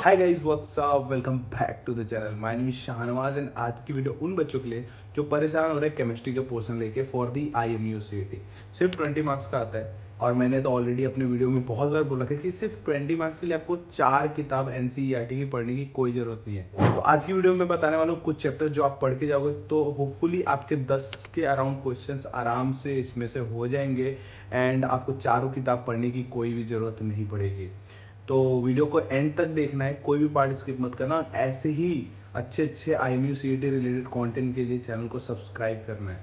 Hi guys what's up, welcome back to the channel. My name is Shahnawaz and आज की video उन बच्चों के लिए जो परेशान हो रहे हैं केमिस्ट्री का पोर्शन लेके फॉर दी IMU CET। सिर्फ 20 मार्क्स का आता है और मैंने तो ऑलरेडी अपने वीडियो में बहुत बार बोला है कि सिर्फ 20 मार्क्स के लिए आपको 4 किताब NCERT की पढ़ने की कोई ज़रूरत नहीं है। तो आज की वीडियो में बताने वाला हूँ कुछ चैप्टर जो आप पढ़ के जाओगे तो होपफुली आपके 10 के अराउंड क्वेश्चंस आराम से इसमें से हो जाएंगे एंड आपको चारों किताब पढ़ने की कोई भी ज़रूरत नहीं पड़ेगी। तो वीडियो को एंड तक देखना है, कोई भी पार्ट स्किप मत करना। ऐसे ही अच्छे अच्छे IMU CET रिलेटेड कंटेंट के लिए चैनल को सब्सक्राइब करना है।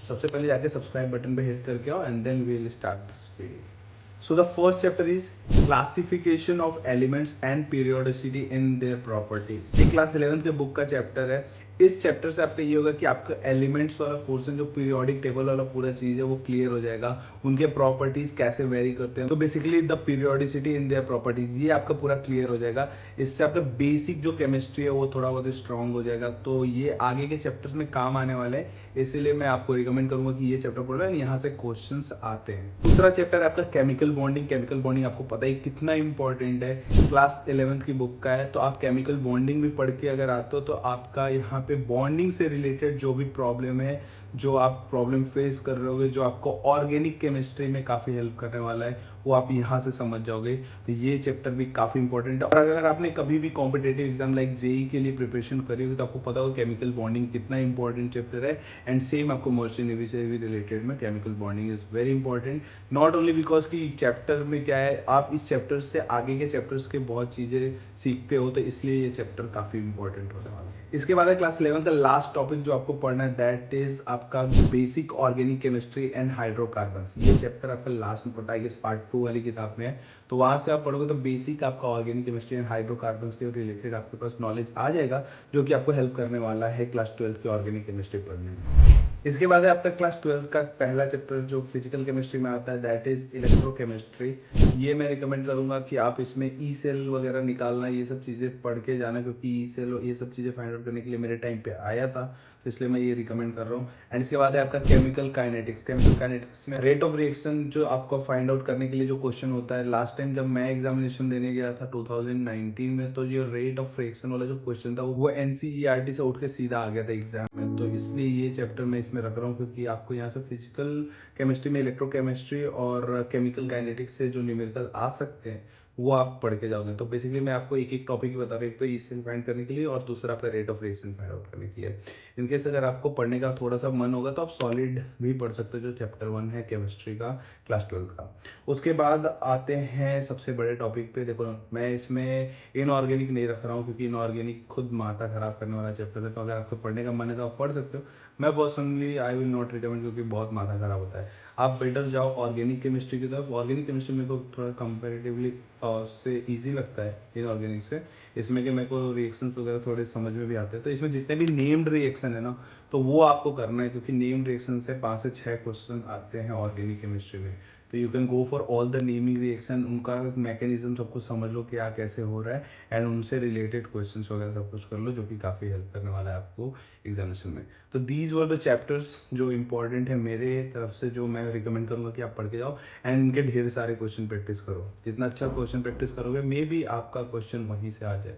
सबसे पहले जाके सब्सक्राइब बटन पे हिट करके आओ and then we will start this video. So the first chapter is classification of elements and periodicity in their properties। ये क्लास 11th के बुक का चैप्टर है। इस चैप्टर से आपका ये होगा कि आपका एलिमेंट्स वाला पोर्शन जो पीरियोडिक टेबल वाला पूरा चीज़ है वो क्लियर हो जाएगा। उनके प्रॉपर्टीज कैसे वेरी करते हैं, तो basically the periodicity in their properties ये आपका पूरा क्लियर हो जाएगा। इससे आपका बेसिक जो केमिस्ट्री है वो थोड़ा बहुत स्ट्रांग हो जाएगा। तो ये आगे के चैप्टर्स में काम आने वाले हैं, इसीलिए मैं आपको रिकमेंड करूंगा कि ये चैप्टर पढ़ो एंड यहाँ से क्वेश्चंस आते हैं। दूसरा चैप्टर है आपका केमिकल बॉन्डिंग। केमिकल बॉन्डिंग आपको पता ही कितना इंपॉर्टेंट है, क्लास 11th की बुक का है। तो आप केमिकल बॉन्डिंग भी पढ़ के अगर आते हो तो आपका यहाँ पे बॉन्डिंग से रिलेटेड जो भी प्रॉब्लम है, जो आप प्रॉब्लम फेस कर रहे होगे, जो आपको ऑर्गेनिक केमिस्ट्री में काफ़ी हेल्प करने वाला है, वो आप यहाँ से समझ जाओगे। तो ये चैप्टर भी काफ़ी इंपॉर्टेंट है। और अगर आपने कभी भी कॉम्पिटेटिव एग्जाम लाइक जेई के लिए प्रिपरेशन करी हुई तो आपको पता होगा केमिकल बॉन्डिंग कितना इंपॉर्टेंट चैप्टर है। एंड सेम आपको मर्चेंट नेवी से भी रिलेटेड में chemical bonding is very important, not only because कि चैप्टर में क्या है, आप इस चैप्टर से आगे के चैप्टर्स के बहुत चीज़ें सीखते हो, तो इसलिए ये चैप्टर काफ़ी इंपॉर्टेंट होने वाला है। इसके बाद है क्लास 11 का लास्ट टॉपिक जो आपको पढ़ना है, दैट इज आपका basic organic chemistry and hydrocarbons. ये चैप्टर आपका लास्ट में पढ़ता है, पार्ट 2 वाली किताब में है। तो वहां से आप पढ़ोगे तो बेसिक आपका ऑर्गेनिक केमिस्ट्री एंड हाइड्रोकार्बन्स के रिलेटेड आपके पास नॉलेज आ जाएगा, जो कि आपको हेल्प करने वाला है क्लास 12 की ऑर्गेनिक केमिस्ट्री पढ़ने में। इसके बाद है आपका क्लास 12 का पहला चैप्टर जो फिजिकल केमिस्ट्री में आता है, दैट इज इलेक्ट्रोकेमिस्ट्री। ये मैं रिकमेंड करूंगा कि आप इसमें ई सेल वगैरह निकालना, ये सब चीज़ें पढ़ के जाना, क्योंकि ई सेल ये सब चीज़ें फाइंड आउट करने के लिए मेरे टाइम पे आया था, तो इसलिए मैं ये रिकमेंड कर रहा हूँ। एंड इसके बाद है आपका केमिकल काइनेटिक्स। केमिकल काइनेटिक्स में रेट ऑफ रिएक्शन जो आपको फाइंड आउट करने के लिए जो क्वेश्चन होता है, लास्ट टाइम जब मैं एग्जामिनेशन देने गया था 2019 में, तो ये रेट ऑफ रिएक्शन वाला जो क्वेश्चन था वो NCERT से उठ के सीधा आ गया था एग्जाम में। तो इसलिए ये चैप्टर मैं इसमें रख रहा हूँ, क्योंकि आपको यहाँ से फिजिकल केमिस्ट्री में इलेक्ट्रोकेमिस्ट्री और केमिकल काइनेटिक्स से जो न्यूमेरिकल आ सकते हैं वो आप पढ़ के जाओगे। तो बेसिकली मैं आपको एक एक टॉपिक ही बता रहा हूँ, एक तो ईसेन फाइंड करने के लिए और दूसरा आपका rate of reaction find out करने के लिए। इनकेस अगर आपको पढ़ने का थोड़ा सा मन होगा तो आप सॉलिड भी पढ़ सकते हो, जो चैप्टर 1 है केमिस्ट्री का क्लास 12 का। उसके बाद आते हैं सबसे बड़े टॉपिक पे। देखो मैं इसमें इनऑर्गेनिक नहीं रख रहा हूँ, क्योंकि इनऑर्गेनिक खुद माथा खराब करने वाला चैप्टर है। तो अगर आपको पढ़ने का मन है तो आप पढ़ सकते हो। मैं personally I will not recommend, क्योंकि बहुत माथा खराब होता है। आप बेटर जाओ ऑर्गेनिक केमिस्ट्री की तरफ। ऑर्गेनिक केमिस्ट्री मेरे को थोड़ा कंपेरेटिवली से ईजी लगता है इनऑर्गेनिक से, इसमें कि मेरे को रिएक्शंस वगैरह थोड़े समझ में भी आते हैं। तो इसमें जितने भी नेम्ड रिएक्शन है ना, तो वो आपको करना है, क्योंकि नेम्ड रिएक्शन से 5 से 6 क्वेश्चन आते हैं ऑर्गेनिक केमिस्ट्री में। तो you can go for all the naming reaction, उनका मैकेनिज्म सब कुछ समझ लो क्या कैसे हो रहा है, एंड उनसे रिलेटेड क्वेश्चंस वगैरह सब कुछ कर लो, जो कि काफ़ी हेल्प करने वाला है आपको एग्जामिनेशन में। तो दीज वर द चैप्टर्स जो इंपॉर्टेंट है मेरे तरफ से, जो मैं रिकमेंड करूँगा कि आप पढ़ के जाओ एंड इनके ढेर सारे क्वेश्चन प्रैक्टिस करो। जितना अच्छा क्वेश्चन प्रैक्टिस करोगे मे बी आपका क्वेश्चन वहीं से आ जाए।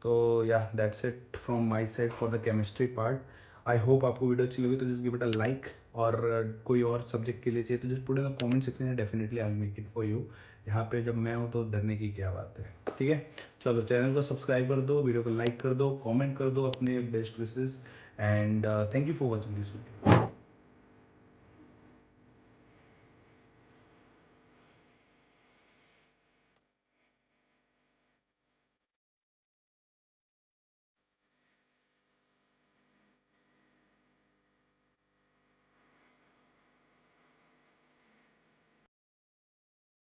तो या that's it from my side for the chemistry part. I hope आपको वीडियो अच्छी लगी तो just give it a like, और कोई और सब्जेक्ट के लिए चाहिए तो just put in the comment section है, definitely I will make it for you. यहाँ पे जब मैं हूँ तो डरने की क्या बात है। ठीक है, चलो चैनल को सब्सक्राइब कर दो, वीडियो को लाइक कर दो, कमेंट कर दो अपने best wishes, and thank you for watching this video.